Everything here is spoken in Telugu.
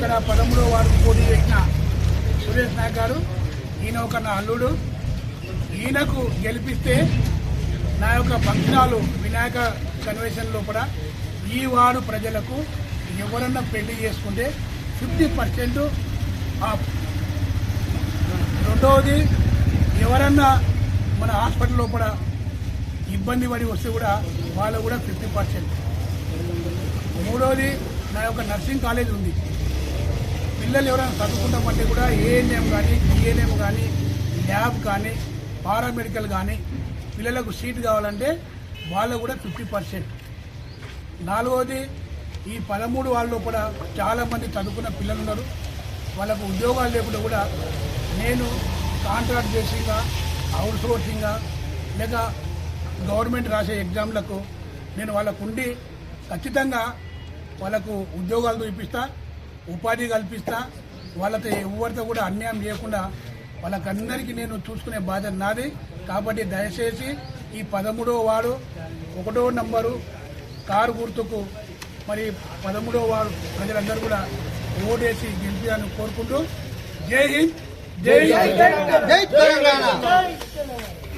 ఇక్కడ 13వ వార్డు పోటీ చేసిన సురేష్ నాయక్ గారు, ఈయన ఒక నా అల్లుడు. ఈయనకు గెలిపిస్తే నా యొక్క భక్తురాలు వినాయక కన్వెన్షన్ లోపల ఈ వార్డు ప్రజలకు ఎవరన్నా పెళ్లి చేసుకుంటే 50% ఆఫ్. రెండవది, ఎవరన్నా మన హాస్పిటల్ లోపల ఇబ్బంది పడి వస్తే కూడా వాళ్ళు కూడా 50%. మూడవది, నా యొక్క నర్సింగ్ కాలేజ్ ఉంది. పిల్లలు ఎవరైనా చదువుకుంటామంటే కూడా ఏఎన్ఎం కానీ, డిఎన్ఎం కానీ, ల్యాబ్ కానీ, పారామెడికల్ కానీ పిల్లలకు సీట్ కావాలంటే వాళ్ళకు కూడా 50%. నాలుగవది, ఈ 13 వాళ్ళ లోపల చాలామంది చదువుకున్న పిల్లలు ఉన్నారు. వాళ్ళకు ఉద్యోగాలు లేకుండా కూడా నేను కాంట్రాక్ట్ బేసింగ్గా, అవుట్ సోర్సింగ్గా లేక గవర్నమెంట్ రాసే ఎగ్జామ్లకు నేను వాళ్ళకు ఉండి ఖచ్చితంగా వాళ్ళకు ఉద్యోగాలు చూపిస్తా, ఉపాధి కల్పిస్తా. వాళ్ళతో ఎవరితో కూడా అన్యాయం చేయకుండా వాళ్ళకందరికీ నేను చూసుకునే బాధ్యత నాది. కాబట్టి దయచేసి ఈ 13వ వార్డు 1వ నంబరు కారు గుర్తుకు మరి 13వ వార్డు ప్రజలందరూ కూడా ఓటేసి గెలిపించాలని కోరుకుంటూ జై హింద్, జై తెలంగాణ.